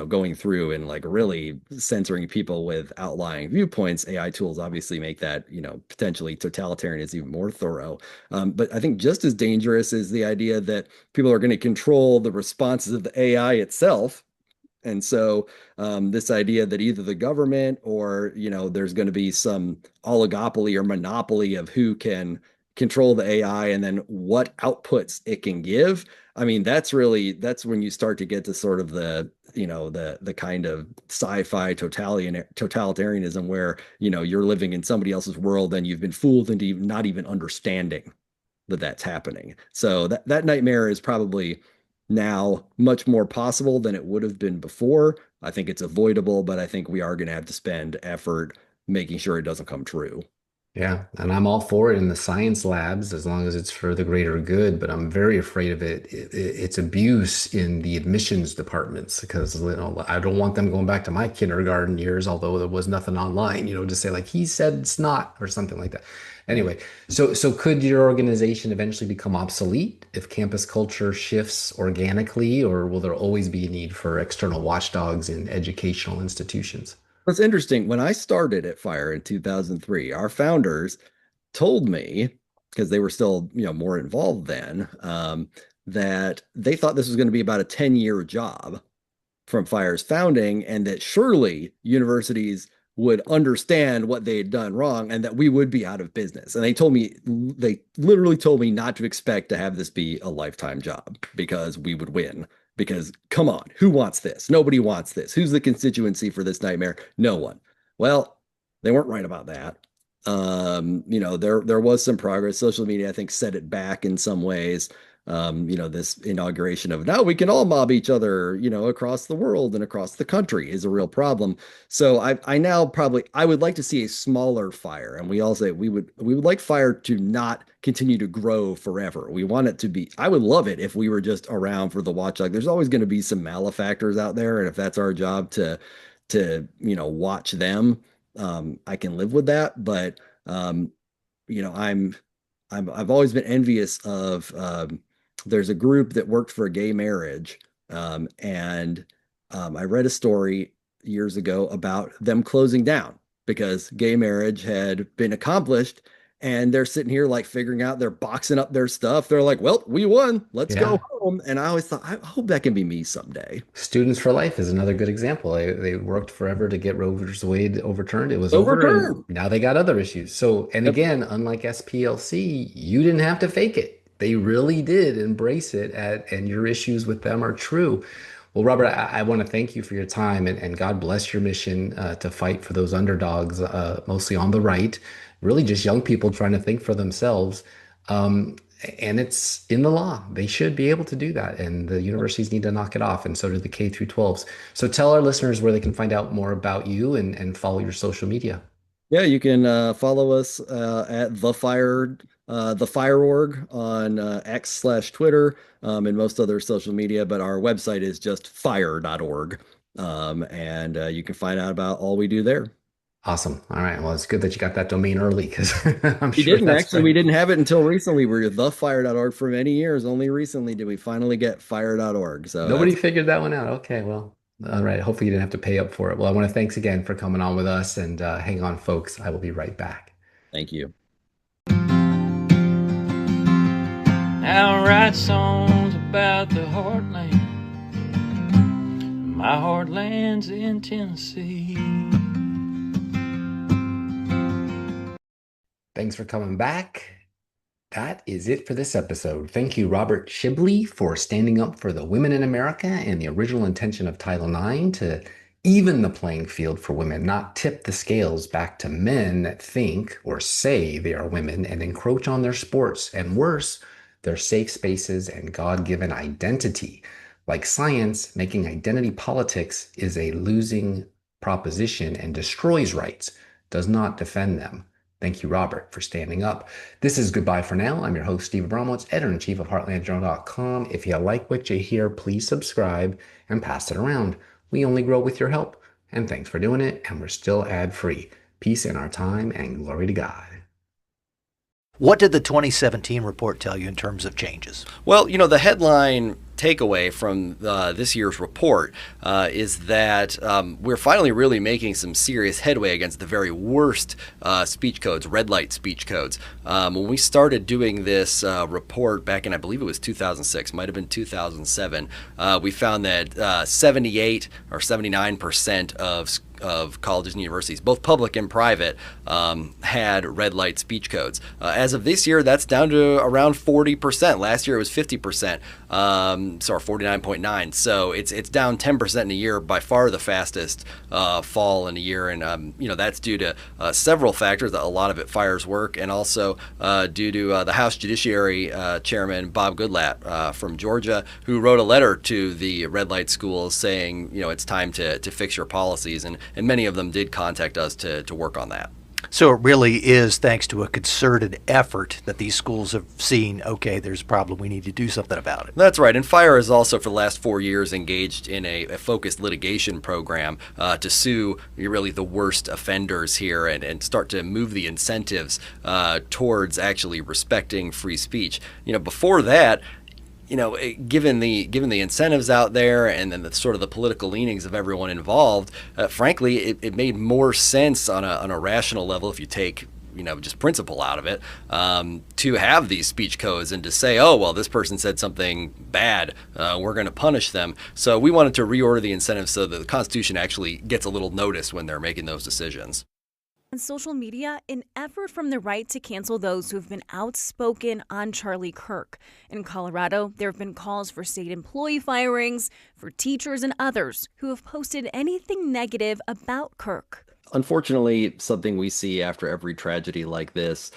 going through and like really censoring people with outlying viewpoints. AI tools obviously make that, potentially totalitarianism even more thorough. But I think just as dangerous is the idea that people are going to control the responses of the AI itself. And so this idea that either the government or, there's going to be some oligopoly or monopoly of who can control the AI and then what outputs it can give. I mean, that's when you start to get to sort of the kind of sci-fi totalitarianism where, you're living in somebody else's world and you've been fooled into not even understanding that that's happening. So that nightmare is probably now much more possible than it would have been before. I think it's avoidable, but I think we are going to have to spend effort making sure it doesn't come true. Yeah, and I'm all for it in the science labs as long as it's for the greater good, but I'm very afraid of its abuse in the admissions departments because I don't want them going back to my kindergarten years, although there was nothing online, to say like he said it's not or something like that. Anyway, so could your organization eventually become obsolete if campus culture shifts organically, or will there always be a need for external watchdogs in educational institutions? It's interesting. When I started at Fire in 2003, our founders told me, because they were still, more involved then, that they thought this was going to be about a 10-year job from Fire's founding, and that surely universities would understand what they had done wrong and that we would be out of business. And they literally told me not to expect to have this be a lifetime job because we would win. Because come on, who wants this? Nobody wants this. Who's the constituency for this nightmare? No one. Well, they weren't right about that. There was some progress. Social media, I think, set it back in some ways. This inauguration of now we can all mob each other, across the world and across the country is a real problem. So I now probably I would like to see a smaller Fire, and we all say we would like Fire to not continue to grow forever. We want it to be. I would love it if we were just around for the watchdog. There's always going to be some malefactors out there, and if that's our job to watch them, I can live with that. But um, I've always been envious of there's a group that worked for a gay marriage. And I read a story years ago about them closing down because gay marriage had been accomplished And they're sitting here like figuring out, they're boxing up their stuff. They're like, well, we won. Let's Yeah. go home. And I always thought, I hope that can be me someday. Students for Life is another good example. They worked forever to get Roe versus Wade overturned. It was over, and Overturned. now they got other issues. So, and Yep. again, unlike SPLC, you didn't have to fake it. They really did embrace it, and your issues with them are true. Well, Robert, I want to thank you for your time, and God bless your mission to fight for those underdogs, mostly on the right, really just young people trying to think for themselves. Um, and it's in the law. They should be able to do that, and the universities need to knock it off, and so do the K through 12s. So tell our listeners where they can find out more about you and follow your social media. Yeah, you can follow us at the Fire Org on X/Twitter, and most other social media, but our website is just fire.org. And you can find out about all we do there. Awesome. All right. Well, it's good that you got that domain early because I'm We sure didn't that's actually, great. we didn't have it until recently. We were thefire.org for many years. Only recently did we finally get fire.org. So Nobody that's, figured that one out. Okay. Well, all right. Hopefully you didn't have to pay up for it. Well, I want to thanks again for coming on with us, and hang on, folks. I will be right back. thank you. Now I write songs about the heartland. My heartland's in Tennessee. Thanks for coming back. That is it for this episode. Thank you, Robert Shibley, for standing up for the women in America and the original intention of Title IX to even the playing field for women, not tip the scales back to men that think or say they are women and encroach on their sports, and worse, their safe spaces and God-given identity. Like science, making identity politics is a losing proposition and destroys rights, does not defend them. Thank you, Robert, for standing up. This is goodbye for now. I'm your host, Steve Abramowitz, editor-in-chief of HeartlandJournal.com. If you like what you hear, please subscribe and pass it around. We only grow with your help. And thanks for doing it. And we're still ad-free. Peace in our time and glory to God. What did the 2017 report tell you in terms of changes? Well, the headline takeaway from this year's report is that we're finally really making some serious headway against the very worst speech codes, red light speech codes. When we started doing this report back in, I believe it was 2006, might have been 2007, we found that 78 or 79% of colleges and universities, both public and private, had red light speech codes. As of this year, that's down to around 40%. Last year it was 50%, or 49.9. So it's down 10% in a year, by far the fastest fall in a year. And that's due to several factors. A lot of it fires work, and also due to the House Judiciary Chairman Bob Goodlatte from Georgia, who wrote a letter to the red light schools saying, it's time to fix your policies, and many of them did contact us to work on that. So it really is thanks to a concerted effort that these schools have seen, okay, there's a problem, we need to do something about it. That's right. And Fire is also, for the last 4 years, engaged in a focused litigation program to sue really the worst offenders here and start to move the incentives towards actually respecting free speech. Before that, given the incentives out there and then the sort of the political leanings of everyone involved, frankly, it made more sense on a rational level, if you take just principle out of it, to have these speech codes and to say, oh, well, this person said something bad, we're going to punish them. So we wanted to reorder the incentives so that the Constitution actually gets a little notice when they're making those decisions. On social media, an effort from the right to cancel those who have been outspoken on Charlie Kirk. In Colorado, there have been calls for state employee firings, for teachers and others who have posted anything negative about Kirk. Unfortunately, something we see after every tragedy like this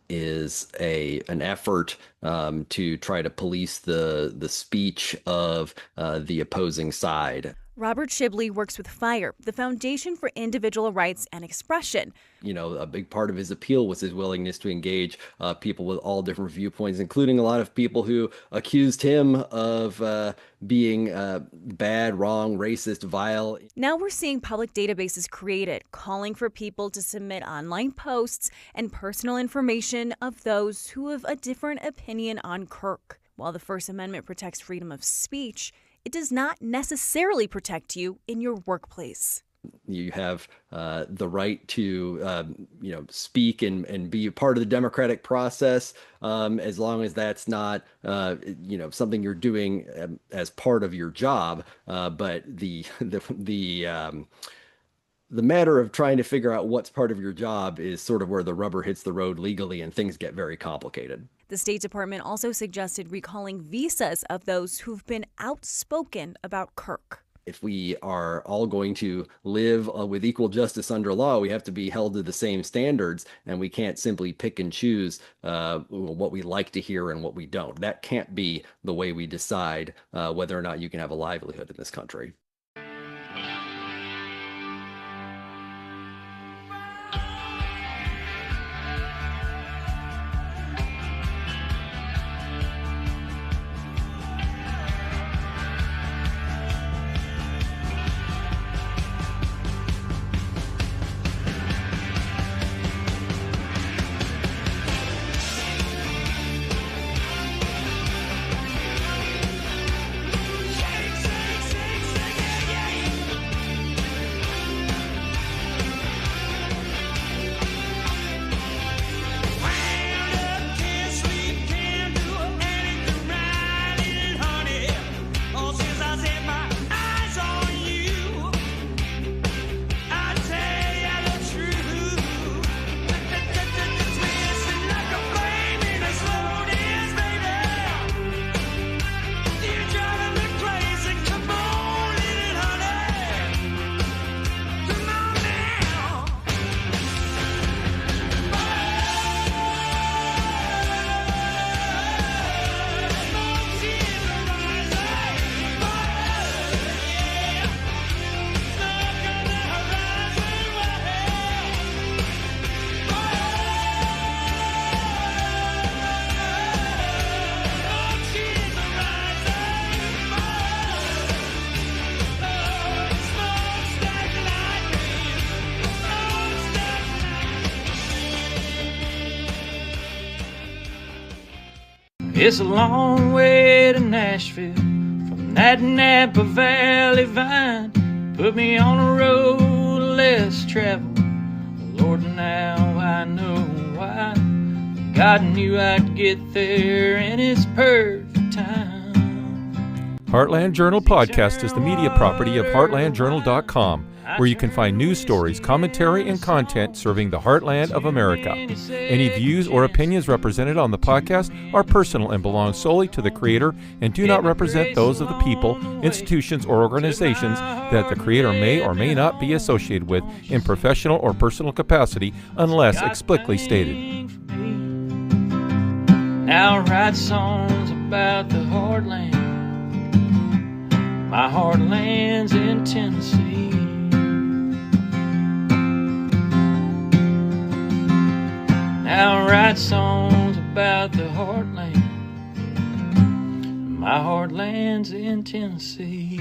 is an effort to try to police the speech of the opposing side. Robert Shibley works with FIRE, the Foundation for Individual Rights and Expression. A big part of his appeal was his willingness to engage people with all different viewpoints, including a lot of people who accused him of being bad, wrong, racist, vile. Now we're seeing public databases created, calling for people to submit online posts and personal information of those who have a different opinion on Kirk. While the First Amendment protects freedom of speech, it does not necessarily protect you in your workplace. You have the right to, speak and be a part of the democratic process, as long as that's not, something you're doing as part of your job. But the matter of trying to figure out what's part of your job is sort of where the rubber hits the road legally, and things get very complicated. The State Department also suggested recalling visas of those who've been outspoken about Kirk. If we are all going to live with equal justice under law, we have to be held to the same standards, and we can't simply pick and choose what we like to hear and what we don't. That can't be the way we decide whether or not you can have a livelihood in this country. It's a long way to Nashville from that Napa Valley vine. Put me on a road less traveled. Lord, now I know why. God knew I'd get there in His perfect time. Heartland Journal Podcast is the media property of heartlandjournal.com, where you can find news stories, commentary, and content serving the heartland of America. Any views or opinions represented on the podcast are personal and belong solely to the creator and do not represent those of the people, institutions, or organizations that the creator may or may not be associated with in professional or personal capacity unless explicitly stated. Now I write songs about the heartland. My heartland's in Tennessee. Now I write songs about the heartland. My heartland's in Tennessee.